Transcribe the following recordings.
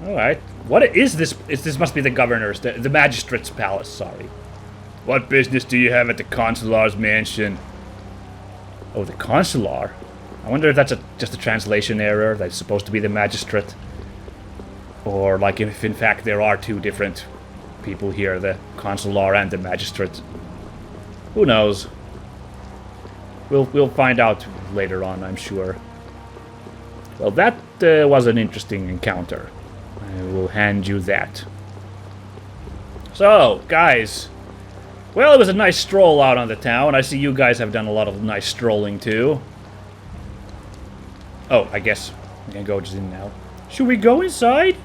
Alright. What is this? This must be the governor's, the magistrate's palace, sorry. What business do you have at the consular's mansion? Oh, the consular? I wonder if that's just a translation error. That's supposed to be the magistrate. Or, like, if in fact there are two different people here, the consular and the magistrate. Who knows? We'll find out later on, I'm sure. Well, that was an interesting encounter. I will hand you that. So, guys. Well, it was a nice stroll out on the town. I see you guys have done a lot of nice strolling, too. Oh, I guess we can go just in now. Should we go inside?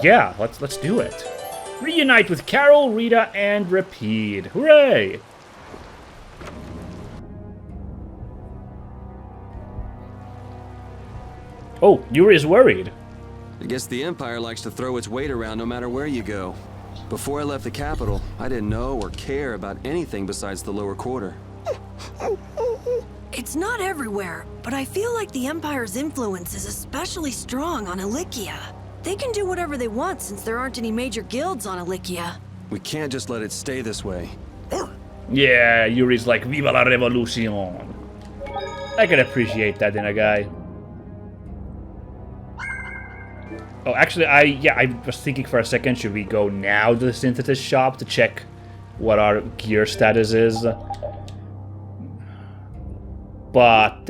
Yeah, let's do it. Reunite with Carol, Rita, and Rapide. Hooray! Oh, Yuri is worried. I guess the Empire likes to throw its weight around no matter where you go. Before I left the capital, I didn't know or care about anything besides the lower quarter. It's not everywhere, but I feel like the Empire's influence is especially strong on Ilikia. They can do whatever they want since there aren't any major guilds on Ilikia. We can't just let it stay this way. Yeah, Yuri's like, Viva la revolution. I can appreciate that in a guy. Oh, actually, I was thinking for a second, should we go now to the synthesis shop to check what our gear status is? But,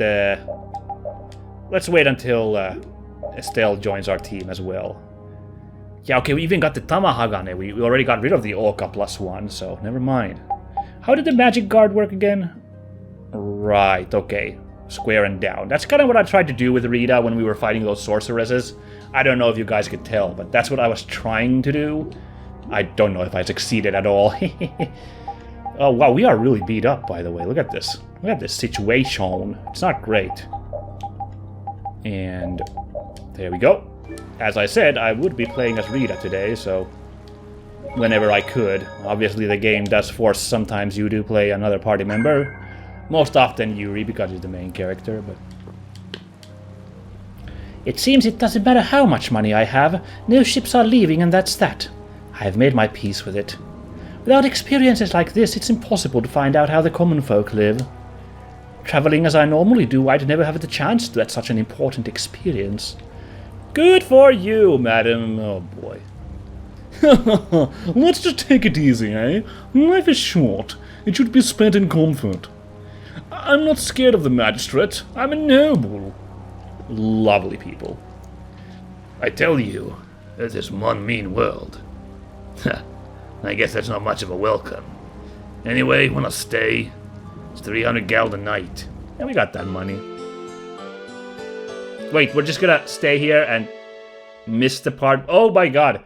let's wait until Estelle joins our team as well. Yeah, okay, we even got the Tamahagane. We already got rid of the Oka +1, so never mind. How did the magic guard work again? Right, okay. Square and down. That's kind of what I tried to do with Rita when we were fighting those sorceresses. I don't know if you guys could tell, but that's what I was trying to do. I don't know if I succeeded at all. Oh, wow, we are really beat up, by the way. Look at this. Look at this situation. It's not great. And there we go. As I said, I would be playing as Rita today, so whenever I could. Obviously, the game does force sometimes you do play another party member. Most often Yuri, because he's the main character, but... It seems it doesn't matter how much money I have. No ships are leaving, and that's that. I have made my peace with it. Without experiences like this, it's impossible to find out how the common folk live. Traveling as I normally do, I'd never have the chance to have such an important experience. Good for you, madam. Oh, boy. Let's just take it easy, eh? Life is short. It should be spent in comfort. I'm not scared of the magistrate. I'm a noble. Lovely people. I tell you, there's this one mean world. I guess that's not much of a welcome. Anyway, wanna stay? It's 300 geld a night. And we got that money. Wait, we're just gonna stay here and miss the part. Oh my god.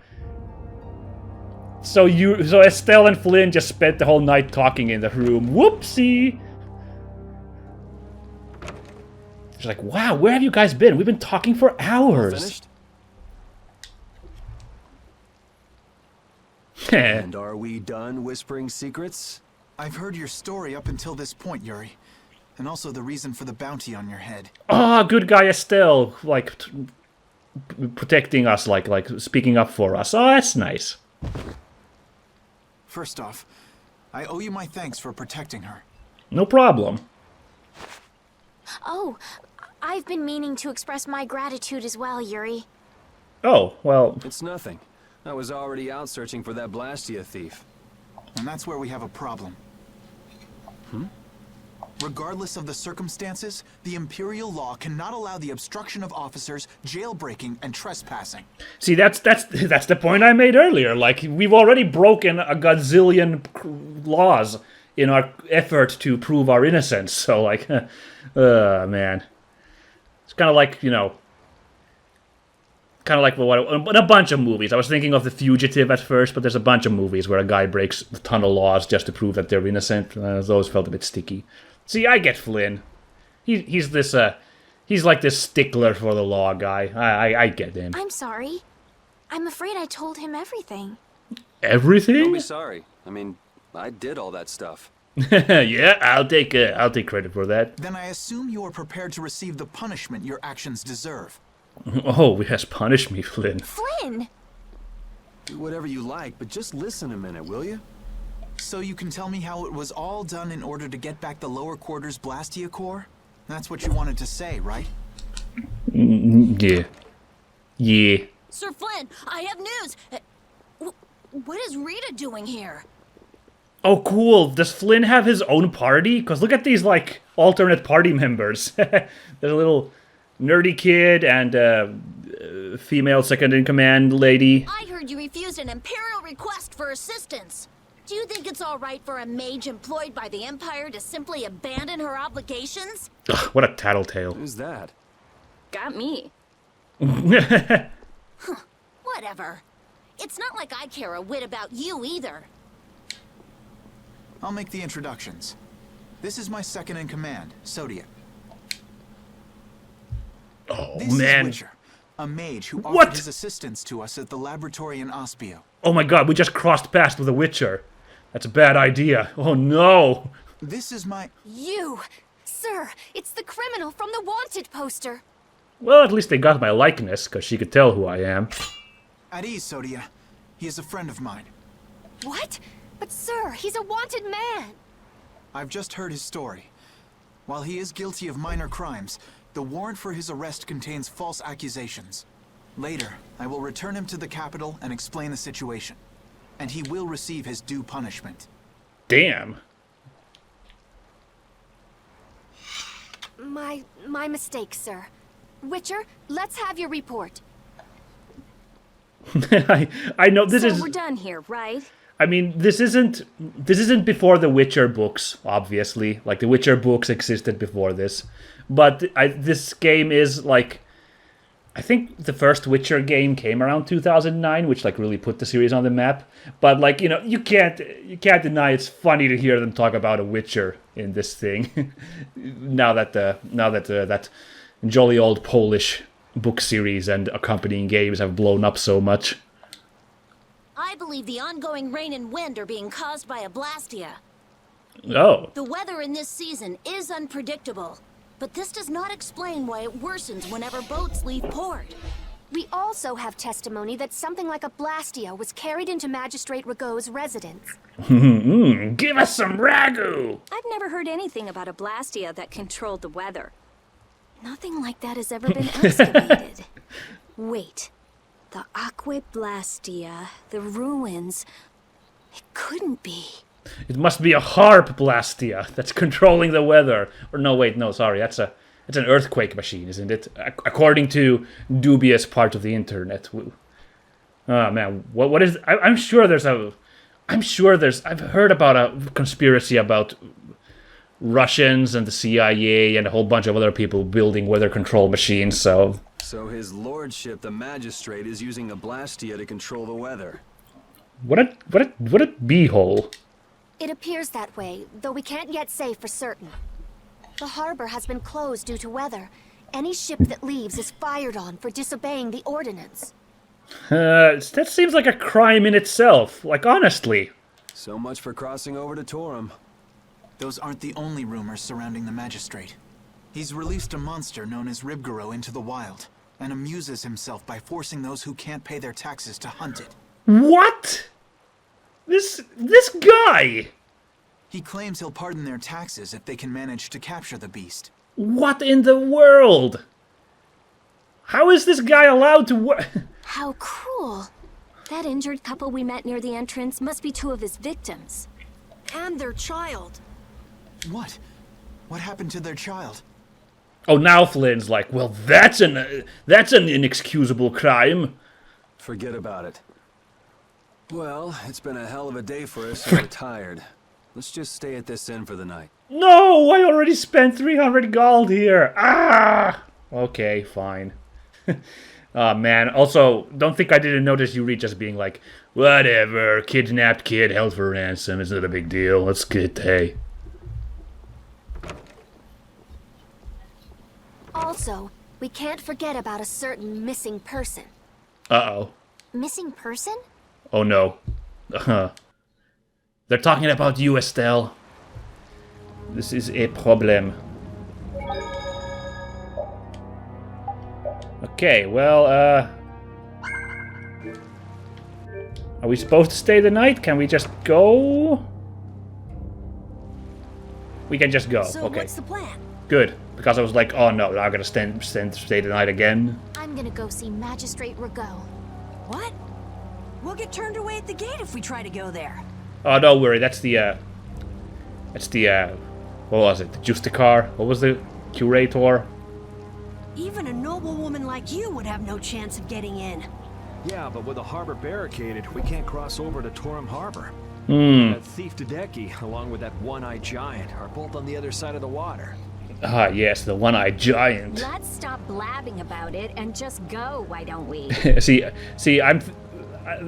So Estelle and Flynn just spent the whole night talking in the room. Whoopsie! She's like, wow, where have you guys been? We've been talking for hours. Finished? And are we done whispering secrets? I've heard your story up until this point, Yuri. And also the reason for the bounty on your head. Ah, good guy Estelle, like, protecting us, like, speaking up for us. Oh, that's nice. First off, I owe you my thanks for protecting her. No problem. Oh, I've been meaning to express my gratitude as well, Yuri. Oh, well... It's nothing. I was already out searching for that Blastia thief. And that's where we have a problem. Regardless of the circumstances, the Imperial law cannot allow the obstruction of officers, jailbreaking, and trespassing. See, that's the point I made earlier. Like, we've already broken a gazillion laws in our effort to prove our innocence. So, like, man. It's kind of like, you know... Kind of like what a bunch of movies. I was thinking of The Fugitive at first, but there's a bunch of movies where a guy breaks a ton of laws just to prove that they're innocent. Those felt a bit sticky. See, I get Flynn. He's like this stickler for the law guy. I get him. I'm sorry. I'm afraid I told him everything. Everything? Don't be sorry. I mean, I did all that stuff. Yeah, I'll take credit for that. Then I assume you are prepared to receive the punishment your actions deserve. Oh, yes, punish me, Flynn. Flynn! Do whatever you like, but just listen a minute, will you? So you can tell me how it was all done in order to get back the lower quarters Blastia core? That's what you wanted to say, right? Yeah. Yeah. Sir Flynn, I have news. What is Rita doing here? Oh, cool. Does Flynn have his own party? Because look at these, like, alternate party members. There's a little nerdy kid and a female second-in-command lady. I heard you refused an Imperial request for assistance. Do you think it's all right for a mage employed by the Empire to simply abandon her obligations? Ugh, what a tattletale. Who's that? Got me. Whatever. It's not like I care a whit about you either. I'll make the introductions. This is my second-in-command, Sodia. Oh, This man. is Witcher, a mage who What? offered his assistance to us at the laboratory in Ospio. Oh my god, we just crossed paths with a Witcher. That's a bad idea. Oh no. This is my... You! Sir, it's the criminal from the wanted poster. Well, at least they got my likeness, because she could tell who I am. At ease, Sodia. He is a friend of mine. What? But sir, he's a wanted man. I've just heard his story. While he is guilty of minor crimes, the warrant for his arrest contains false accusations. Later, I will return him to the capital and explain the situation. And he will receive his due punishment. Damn. My mistake, sir. Witcher, let's have your report. I know this So is... we're done here, right? I mean, this isn't before the Witcher books, obviously. Like, the Witcher books existed before this. But this game is, like... I think the first Witcher game came around 2009, which, like, really put the series on the map. But, like, you know, you can't deny it's funny to hear them talk about a Witcher in this thing. now that that jolly old Polish book series and accompanying games have blown up so much. I believe the ongoing rain and wind are being caused by a Blastia. Oh. The weather in this season is unpredictable, but this does not explain why it worsens whenever boats leave port. We also have testimony that something like a Blastia was carried into Magistrate Rigaud's residence. Give us some ragu! I've never heard anything about a Blastia that controlled the weather. Nothing like that has ever been excavated. Wait. The Aqua Blastia, the ruins. It couldn't be. It must be a harp Blastia that's controlling the weather. Or no, wait, no, sorry, that's an earthquake machine, isn't it? According to dubious part of the internet. Oh man, what is? I've heard about a conspiracy about Russians and the CIA and a whole bunch of other people building weather control machines. So his lordship, the magistrate, is using a Blastia to control the weather. what a beehole. It appears that way, though we can't yet say for certain. The harbor has been closed due to weather. Any ship that leaves is fired on for disobeying the ordinance. That seems like a crime in itself. Like, honestly. So much for crossing over to Torum. Those aren't the only rumors surrounding the magistrate. He's released a monster known as Ribgaro into the wild, and amuses himself by forcing those who can't pay their taxes to hunt it. What? This guy! He claims he'll pardon their taxes if they can manage to capture the beast. What in the world? How is this guy allowed to work? How cruel. That injured couple we met near the entrance must be two of his victims. And their child. What? What happened to their child? Oh, now Flynn's like, well, that's an inexcusable crime. Forget about it. Well, it's been a hell of a day for us, and we're tired. Let's just stay at this inn for the night. No, I already spent 300 gold here. Ah! Okay, fine. Oh, man. Also, don't think I didn't notice Yuri just being like, whatever, kidnapped kid held for ransom. It's not a big deal. Let's get, hey. Also, we can't forget about a certain missing person. Uh-oh. Missing person? Oh, no. They're talking about you, Estelle. This is a problem. Okay, well, are we supposed to stay the night? Can we just go? We can just go. So Okay, what's the plan? good. Because I was like, oh no, I'm gonna stay the night again. I'm gonna go see Magistrate Rigaud. What? We'll get turned away at the gate if we try to go there. Oh, don't worry. That's the what was it? The Justicar? What was the curator? Even a noble woman like you would have no chance of getting in. Yeah, but with the harbor barricaded, we can't cross over to Torum Harbor. That thief Tadeki, along with that one-eyed giant, are both on the other side of the water. Ah, yes, the one-eyed giant. Let's stop blabbing about it and just go, why don't we? see,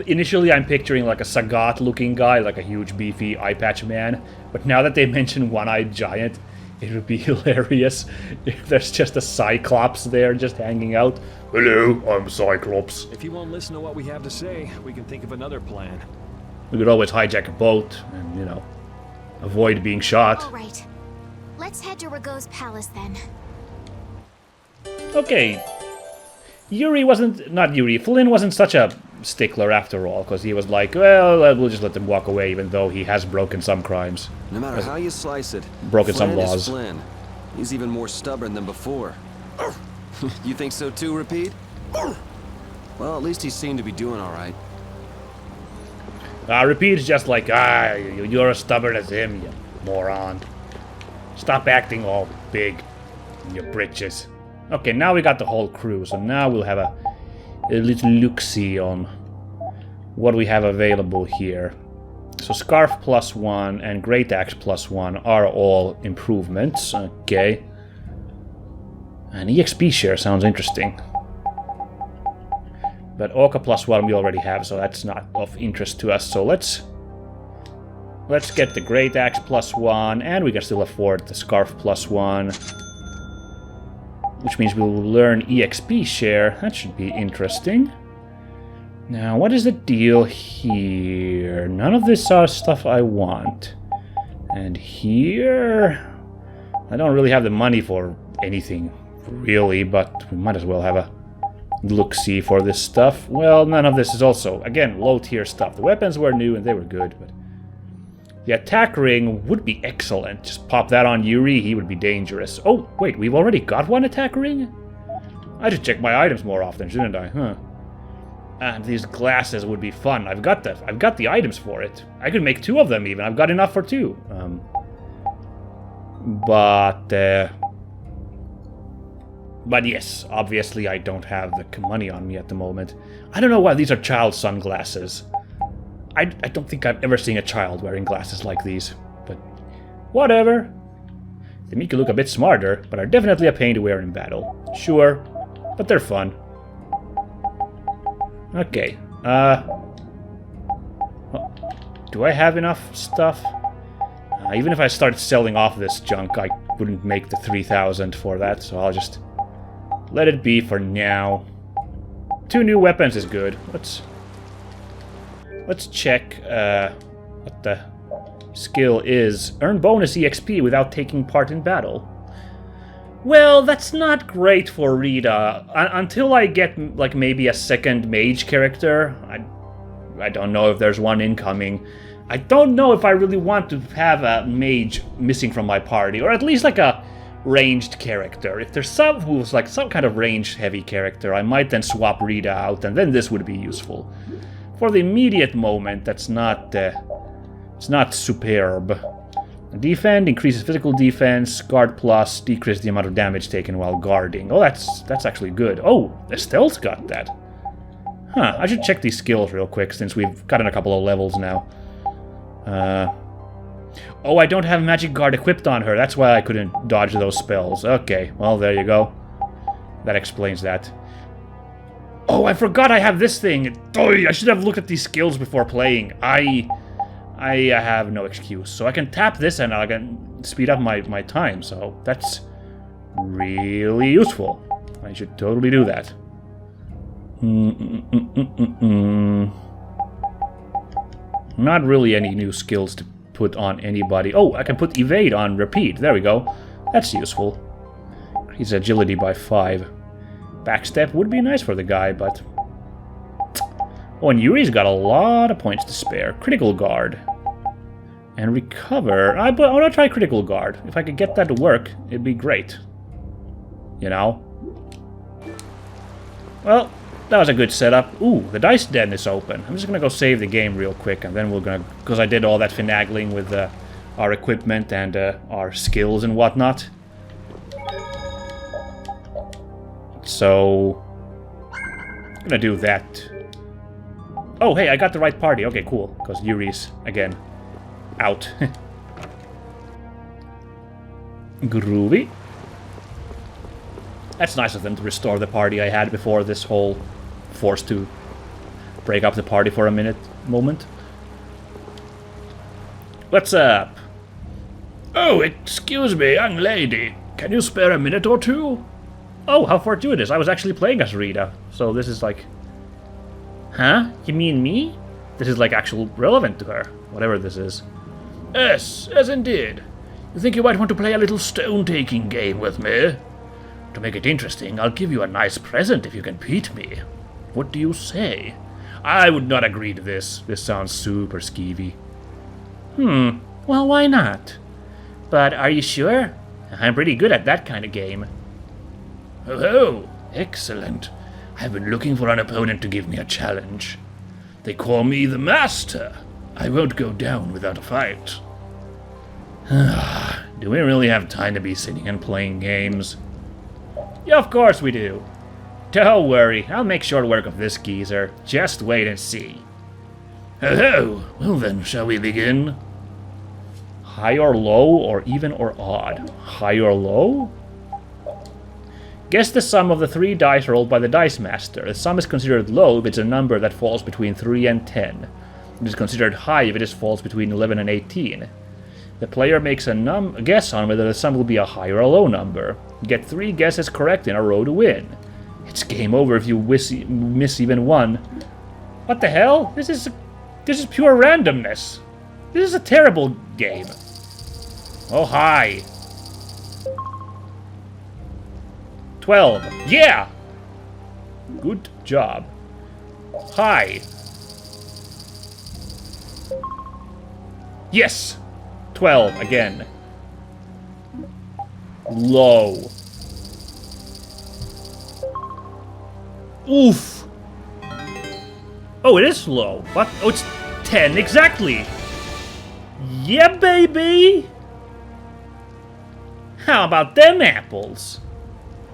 initially I'm picturing like a Sagat-looking guy, like a huge beefy eye patch man. But now that they mention one-eyed giant, it would be hilarious if there's just a Cyclops there just hanging out. Hello, I'm Cyclops. If you won't listen to what we have to say, we can think of another plan. We could always hijack a boat and, you know, avoid being shot. All right. Let's head to Rigaud's palace then. Okay. Flynn wasn't such a stickler after all, because he was like, well, we'll just let them walk away, even though he has broken some crimes. No matter how you slice it, Broken some Flynn is laws. Flynn. He's even more stubborn than before. You think so too, Repeat? Well, at least he seemed to be doing all right. Repeat's just like, you're as stubborn as him, you moron. Stop acting all big in your britches. Okay, now we got the whole crew, so now we'll have a little look-see on what we have available here. So Scarf +1 and Great Axe +1 are all improvements, okay. And EXP share sounds interesting. But Orca +1 we already have, so that's not of interest to us. So let's get the Great Axe +1, and we can still afford the Scarf +1. Which means we will learn EXP share. That should be interesting. Now, what is the deal here? None of this are stuff I want. And here... I don't really have the money for anything, really, but we might as well have a look-see for this stuff. Well, none of this is also, again, low-tier stuff. The weapons were new and they were good, but... The attack ring would be excellent. Just pop that on Yuri, he would be dangerous. Oh, wait, we've already got one attack ring? I should check my items more often, shouldn't I? Huh. And these glasses would be fun. I've got the items for it. I could make 2 of them even. I've got enough for 2. But yes, obviously I don't have the money on me at the moment. I don't know why these are child sunglasses. I don't think I've ever seen a child wearing glasses like these, but whatever. They make you look a bit smarter, but are definitely a pain to wear in battle. Sure, but they're fun. Okay, do I have enough stuff? Even if I started selling off this junk, I wouldn't make the 3,000 for that, so I'll just let it be for now. 2 new weapons is good. Let's check what the skill is. Earn bonus EXP without taking part in battle. Well, that's not great for Rita. Until I get, like, maybe a second mage character. I don't know if there's one incoming. I don't know if I really want to have a mage missing from my party. Or at least, like, a ranged character. If there's some who's, like, some kind of ranged-heavy character, I might then swap Rita out, and then this would be useful. For the immediate moment, that's not, it's not superb. Defend, increases physical defense, guard plus, decrease the amount of damage taken while guarding. Oh, that's actually good. Oh, Estelle's got that. Huh, I should check these skills real quick, since we've gotten a couple of levels now. Oh, I don't have Magic Guard equipped on her, that's why I couldn't dodge those spells. Okay, well, there you go. That explains that. Oh, I forgot I have this thing. Oh, I should have looked at these skills before playing. I have no excuse. So I can tap this and I can speed up my time. So that's really useful. I should totally do that. Not really any new skills to put on anybody. Oh, I can put evade on repeat. There we go. That's useful. Increase agility by 5. Backstep would be nice for the guy, but... Oh, and Yuri's got a lot of points to spare. Critical Guard. And Recover. I want to try Critical Guard. If I could get that to work, it'd be great. You know? Well, that was a good setup. Ooh, the dice den is open. I'm just gonna go save the game real quick, and then we're gonna... Because I did all that finagling with our equipment and our skills and whatnot. So... I'm gonna do that. Oh, hey, I got the right party. Okay, cool. Because Yuri's, again, out. Groovy. That's nice of them to restore the party I had before this whole forced to break up the party for a moment. What's up? Oh, excuse me, young lady. Can you spare a minute or two? Oh, how fortuitous. I was actually playing as Rita. So this is like... Huh? You mean me? This is like actual relevant to her. Whatever this is. Yes, as indeed. You think you might want to play a little stone-taking game with me? To make it interesting, I'll give you a nice present if you can beat me. What do you say? I would not agree to this. This sounds super skeevy. Well, why not? But are you sure? I'm pretty good at that kind of game. Oh, excellent. I've been looking for an opponent to give me a challenge. They call me the Master. I won't go down without a fight. Do we really have time to be sitting and playing games? Yeah, of course we do. Don't worry, I'll make short work of this geezer. Just wait and see. Oh, well then, shall we begin? High or low, or even or odd? High or low? Guess the sum of the 3 dice rolled by the Dice Master. The sum is considered low if it's a number that falls between 3 and 10. It is considered high if it falls between 11 and 18. The player makes a guess on whether the sum will be a high or a low number. Get 3 guesses correct in a row to win. It's game over if you miss even one. What the hell? This is pure randomness. This is a terrible game. Oh, hi. 12. Yeah! Good job. Hi. Yes! 12 again. Low. Oof. Oh, it is low. What? Oh, it's 10 exactly. Yeah, baby. How about them apples?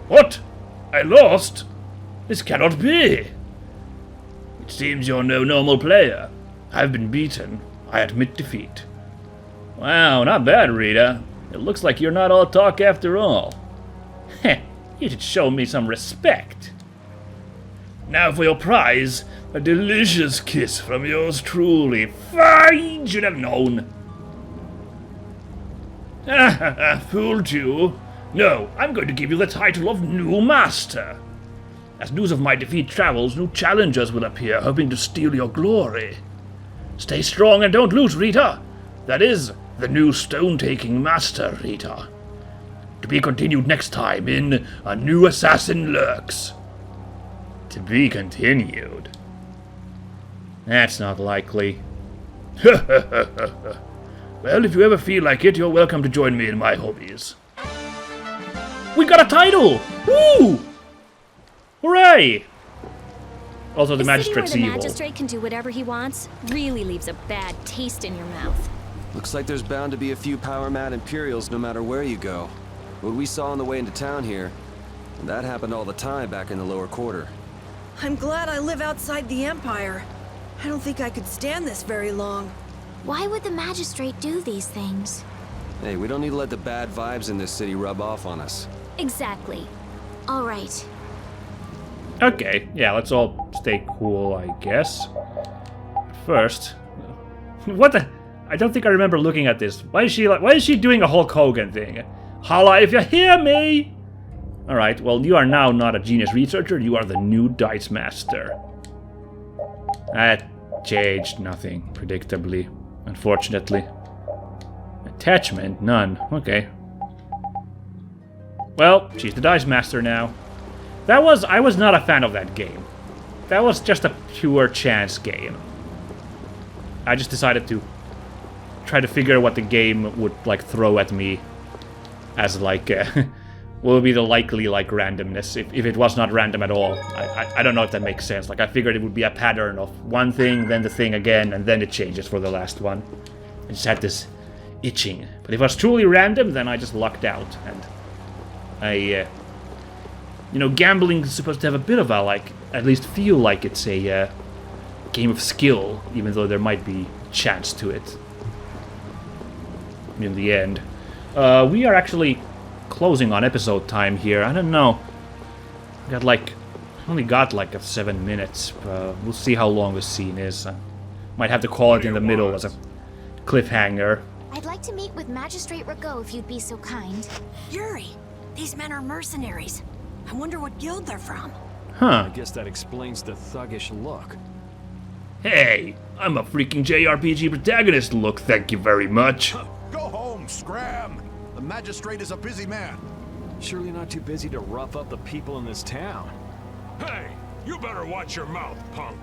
What? I lost? This cannot be. It seems you're no normal player. I've been beaten. I admit defeat. Wow, not bad, Rita. It looks like you're not all talk after all. Heh, you should show me some respect. Now for your prize, a delicious kiss from yours truly. Fine, should have known. Fooled you. No, I'm going to give you the title of New Master. As news of my defeat travels, new challengers will appear, hoping to steal your glory. Stay strong and don't lose, Rita. That is, the new stone-taking master, Rita. To be continued next time in A New Assassin Lurks. To be continued. That's not likely. Well, if you ever feel like it, you're welcome to join me in my hobbies. We got a title! Woo! Hooray! Also, the magistrate's city where evil. the magistrate can do whatever he wants really leaves a bad taste in your mouth. Looks like there's bound to be a few power-mad Imperials no matter where you go. What we saw on the way into town here, that happened all the time back in the lower quarter. I'm glad I live outside the Empire. I don't think I could stand this very long. Why would the magistrate do these things? Hey, we don't need to let the bad vibes in this city rub off on us. Exactly. All right. Okay, yeah, let's all stay cool, I guess. First, what the? I don't think I remember looking at this. Why is she doing a Hulk Hogan thing? Holla if you hear me! Alright, well, you are now not a genius researcher, you are the new Dice Master. That changed nothing, predictably, unfortunately. Attachment? None. Okay. Well, she's the Dice Master now. I was not a fan of that game. That was just a pure chance game. I just decided to try to figure what the game would like throw at me as like what would be the likely like randomness if it was not random at all. I don't know if that makes sense. Like I figured it would be a pattern of one thing, then the thing again, and then it changes for the last one. I just had this itching. But if it was truly random, then I just lucked out. And I you know, gambling is supposed to have a bit of a, like, at least feel like it's a game of skill, even though there might be chance to it in the end. We are actually closing on episode time here. I don't know. Only got like 7 minutes. We'll see how long this scene is. Might have to call it in the middle as a cliffhanger. I'd like to meet with Magistrate Rago if you'd be so kind. Yuri, these men are mercenaries. I wonder what guild they're from. Huh. I guess that explains the thuggish look. Hey, I'm a freaking JRPG protagonist look, thank you very much. Go home, Scram! The magistrate is a busy man. Surely not too busy to rough up the people in this town. Hey, you better watch your mouth, punk.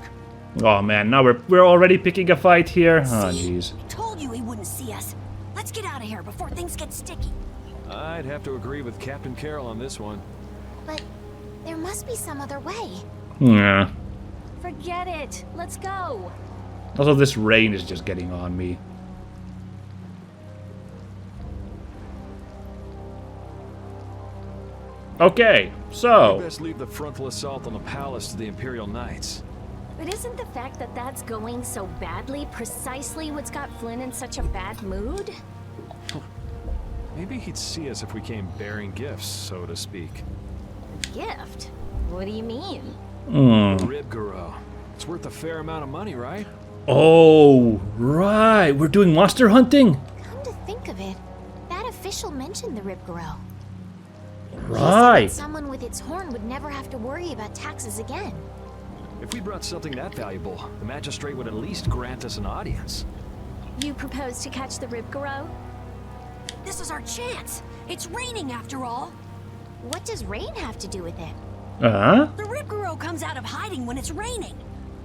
Oh man, now we're already picking a fight here? Oh jeez. I told you he wouldn't see us. Let's get out of here before things get sticky. I'd have to agree with Captain Carroll on this one. But there must be some other way. Yeah. Forget it. Let's go. Also, this rain is just getting on me. Okay, so... Best leave the frontal assault on the palace to the Imperial Knights. But isn't the fact that that's going so badly precisely what's got Flynn in such a bad mood? Maybe he'd see us if we came bearing gifts, so to speak. Gift? What do you mean? Rib Guru. It's worth a fair amount of money, right? Oh, right. We're doing monster hunting? Come to think of it, that official mentioned the Ribgaro. Right. Someone with its horn would never have to worry about taxes again. If we brought something that valuable, the magistrate would at least grant us an audience. You propose to catch the Ribgaro? This is our chance. It's raining after all. What does rain have to do with it? Uh-huh. The Ribgaro comes out of hiding when it's raining.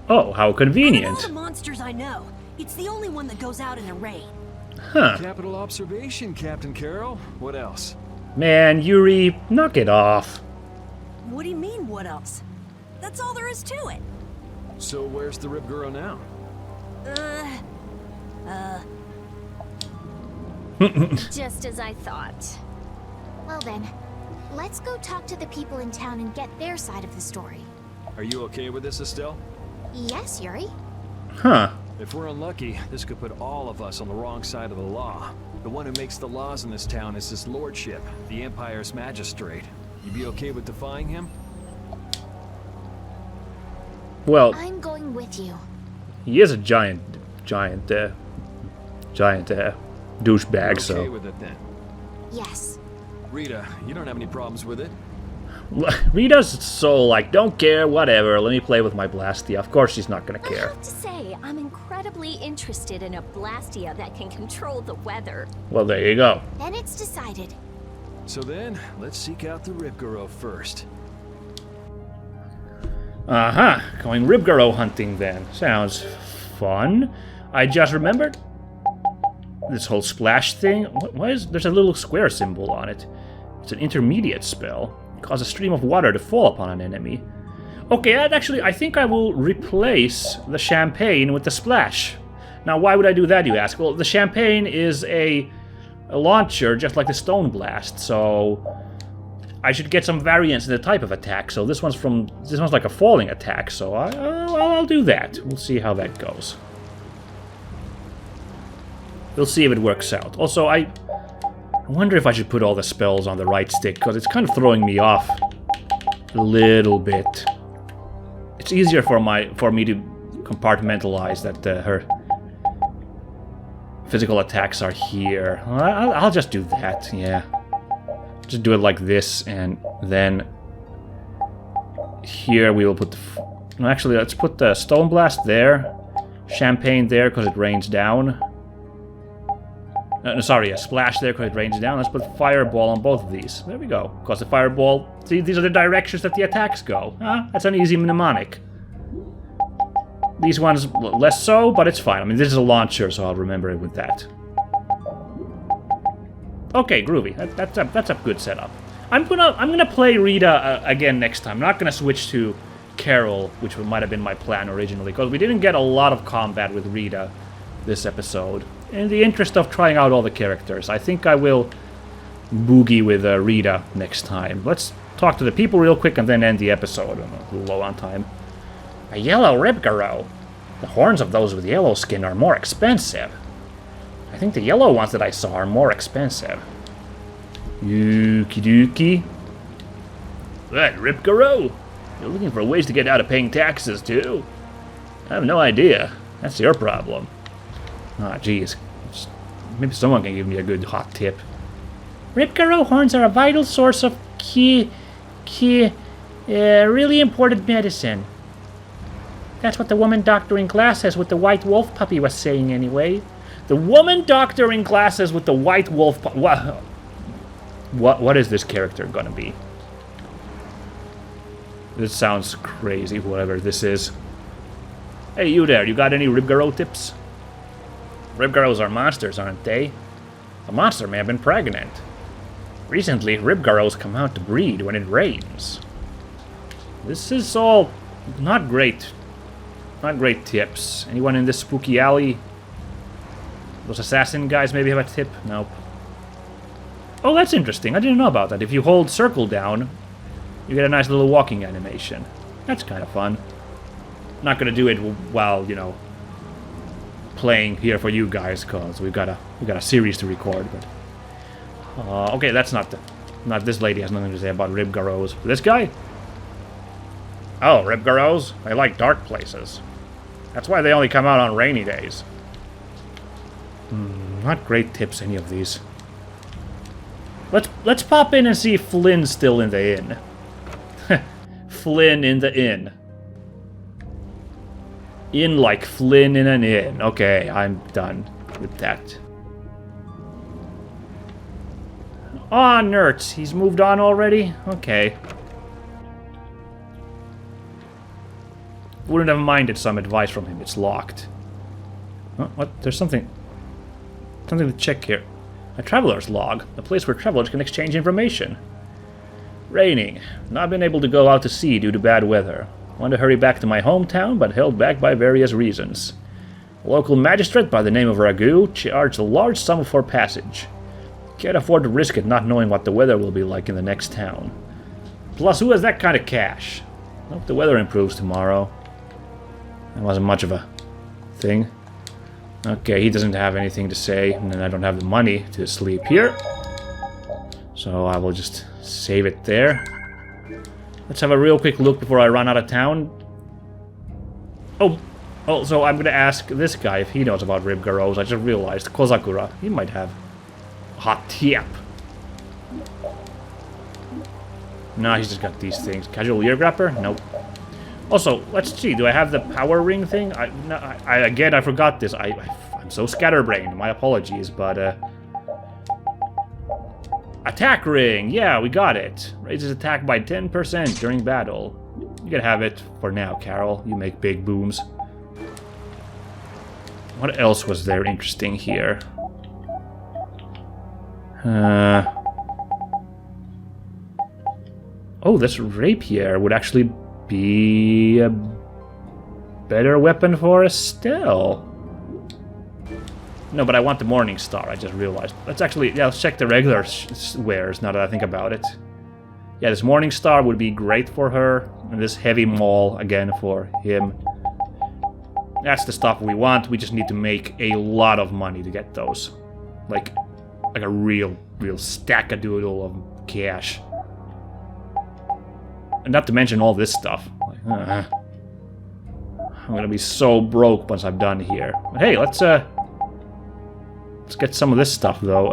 Oh, how Out of convenient. all the monsters I know, it's the only one that goes out in the rain. Huh. Capital observation, Captain Carroll. What else? Man, Yuri, knock it off. What do you mean, what else? That's all there is to it. So where's the Ribgaro now? Just as I thought. Well then, let's go talk to the people in town and get their side of the story. Are you okay with this, Estelle? Yes, Yuri? Huh. If we're unlucky, this could put all of us on the wrong side of the law. The one who makes the laws in this town is his lordship, the Empire's magistrate. You be okay with defying him? Well, I'm going with you. he is a giant douchebag, Okay so... with it then. Yes. Rita, you don't have any problems with it? Rita's so like, don't care, whatever, let me play with my Blastia. Of course she's not gonna I care. have to say, I'm incredibly interested in a Blastia that can control the weather. Well, there you go. Then it's decided. So then, let's seek out the Ribgaro first. Uh-huh. Going Ribgaro hunting then. Sounds fun. I just remembered this whole splash thing. Why is there's a little square symbol on it? It's an intermediate spell. Cause a stream of water to fall upon an enemy. Okay, actually, I think I will replace the champagne with the splash. Now, why would I do that, you ask? Well, the champagne is a launcher, just like the stone blast, so I should get some variance in the type of attack. So this one's like a falling attack, so I'll do that. We'll see how that goes. We'll see if it works out. Also, I wonder if I should put all the spells on the right stick, because it's kind of throwing me off a little bit. It's easier for me to compartmentalize that her physical attacks are here. I'll just do that, yeah. Just do it like this, and then here we will put the... No, actually, let's put the Stone Blast there, Champagne there, because it rains down. No, sorry, a splash there because it rains down. Let's put fireball on both of these. There we go. Because the fireball... See, these are the directions that the attacks go. Huh? That's an easy mnemonic. These ones, less so, but it's fine. I mean, this is a launcher, so I'll remember it with that. Okay, groovy. That's a good setup. I'm gonna play Rita again next time. I'm not gonna switch to Carol, which might have been my plan originally, because we didn't get a lot of combat with Rita this episode. In the interest of trying out all the characters, I think I will boogie with Rita next time. Let's talk to the people real quick and then end the episode. I'm a little low on time. A yellow ribgaro. The horns of those with yellow skin are more expensive. I think the yellow ones that I saw are more expensive. Yuki dookie. What, ribgaro? You're looking for ways to get out of paying taxes, too? I have no idea. That's your problem. Ah, jeez. Maybe someone can give me a good hot tip. Ribgaro horns are a vital source of really important medicine. That's what the woman doctor in glasses with the white wolf puppy was saying anyway. The woman doctor in glasses with the white wolf puppy... What is this character gonna be? This sounds crazy, whatever this is. Hey, you there, you got any ribgaro tips? Ribgaros are monsters, aren't they? A monster may have been pregnant. Recently, ribgaros come out to breed when it rains. This is all not great. Not great tips. Anyone in this spooky alley? Those assassin guys maybe have a tip? Nope. Oh, that's interesting. I didn't know about that. If you hold circle down, you get a nice little walking animation. That's kind of fun. Not gonna do it while, you know, playing here for you guys, cause we got a series to record. But okay, that's not this lady has nothing to say about ribgaros. This guy? Oh, ribgaros? They like dark places. That's why they only come out on rainy days. Not great tips, any of these. Let's pop in and see if Flynn's still in the inn. Flynn in the inn. In like Flynn in an inn. Okay, I'm done with that. Aw, nerds. He's moved on already? Okay. Wouldn't have minded some advice from him. It's locked. Oh, what? There's something to check here. A traveler's log. A place where travelers can exchange information. Raining. Not been able to go out to sea due to bad weather. Want to hurry back to my hometown, but held back by various reasons. A local magistrate by the name of Ragu charged a large sum for passage. Can't afford to risk it not knowing what the weather will be like in the next town. Plus, who has that kind of cash? Hope the weather improves tomorrow. That wasn't much of a thing. Okay, he doesn't have anything to say, and then I don't have the money to sleep here. So I will just save it there. Let's have a real quick look before I run out of town. Oh, so I'm gonna ask this guy if he knows about ribgaros. I just realized. Kozakura, he might have a hot tip. No, he's just got these things. Casual ear grapper? Nope. Also, let's see. Do I have the power ring thing? Again, I forgot this. I'm so scatterbrained. My apologies, but attack ring. Yeah, we got it. Raises attack by 10% during battle. You can have it for now, Carol. You make big booms. What else was there interesting here? Oh, this rapier would actually be a better weapon for Estelle. No, but I want the Morning Star, I just realized. Let's actually, yeah, let's check the regular wares now that I think about it. Yeah, this Morning Star would be great for her, and this Heavy Maul, again, for him. That's the stuff we want, we just need to make a lot of money to get those. Like a real stack-a-doodle of cash. And not to mention all this stuff. Like, I'm gonna be so broke once I'm done here. But hey, let's get some of this stuff though.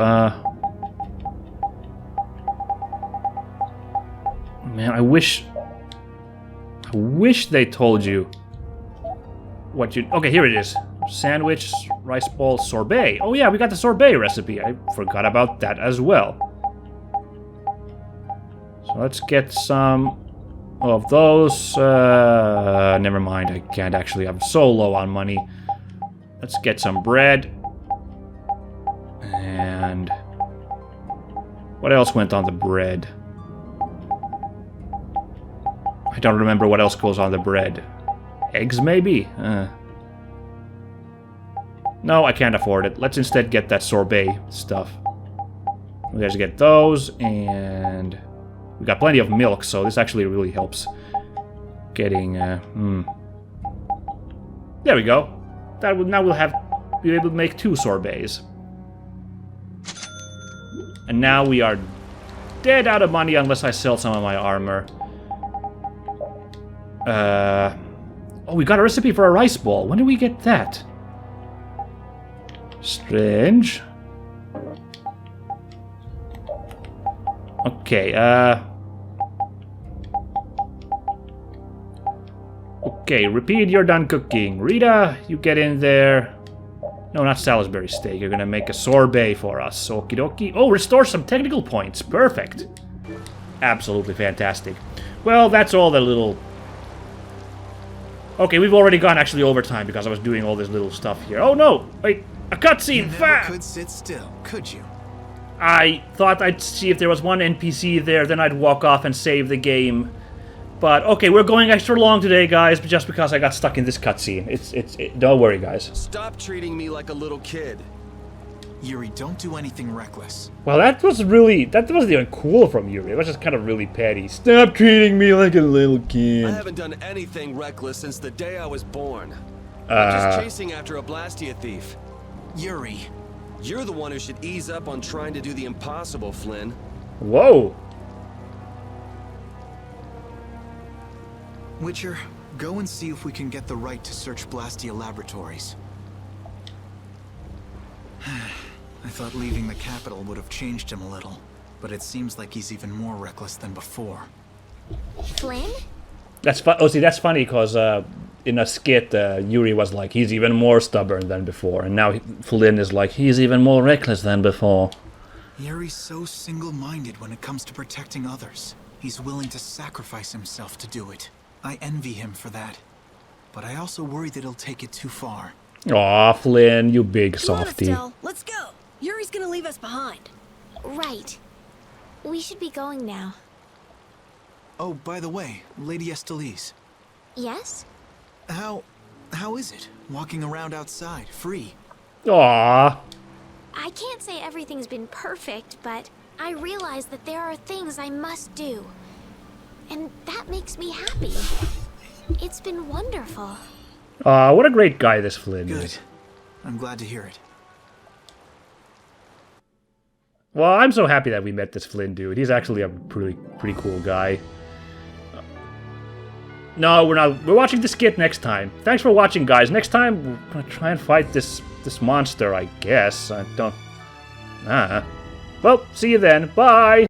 Man, I wish they told you what you. Okay, here it is. Sandwich, rice bowl, sorbet. Oh yeah, we got the sorbet recipe. I forgot about that as well. So let's get some of those. Never mind, I can't actually. I'm so low on money. Let's get some bread. And what else went on the bread? I don't remember what else goes on the bread. Eggs, maybe? No, I can't afford it. Let's instead get that sorbet stuff. We guys get those, and we got plenty of milk, so this actually really helps getting. There we go. Now we'll be able to make 2 sorbets. And now we are dead out of money unless I sell some of my armor. Oh, we got a recipe for a rice ball. When did we get that? Strange. Okay, okay, repeat, you're done cooking. Rita, you get in there. No, not Salisbury steak. You're gonna make a sorbet for us. Okie dokie. Oh, restore some technical points. Perfect. Absolutely fantastic. Well, that's all the little... Okay, we've already gone actually overtime because I was doing all this little stuff here. Oh no! Wait, a cutscene! You never could sit still, could you? I thought I'd see if there was one NPC there, then I'd walk off and save the game. But okay, we're going extra long today, guys, just because I got stuck in this cutscene. Don't worry, guys. Stop treating me like a little kid. Yuri, don't do anything reckless. Well, that wasn't even cool from Yuri. It was just kind of really petty. Stop treating me like a little kid. I haven't done anything reckless since the day I was born. I'm just chasing after a Blastia thief. Yuri. You're the one who should ease up on trying to do the impossible, Flynn. Whoa. Witcher, go and see if we can get the right to search Blastia laboratories. I thought leaving the capital would have changed him a little, but it seems like he's even more reckless than before. Flynn? That's oh, see, that's funny because in a skit, Yuri was like, he's even more stubborn than before, and now Flynn is like, he's even more reckless than before. Yuri's so single-minded when it comes to protecting others. He's willing to sacrifice himself to do it. I envy him for that, but I also worry that he'll take it too far. Aw, Flynn, you big Come on, softy. Estelle, let's go. Yuri's gonna leave us behind. Right. We should be going now. Oh, by the way, Lady Estellise. Yes? How is it, walking around outside, free? Aw. I can't say everything's been perfect, but I realize that there are things I must do. And that makes me happy. It's been wonderful. Aw, what a great guy this Flynn Good. is. I'm glad to hear it. Well, I'm so happy that we met this Flynn dude. He's actually a pretty cool guy. No, we're not. We're watching the skit next time. Thanks for watching, guys. Next time, we're gonna try and fight this monster, I guess. I don't... Well, see you then. Bye!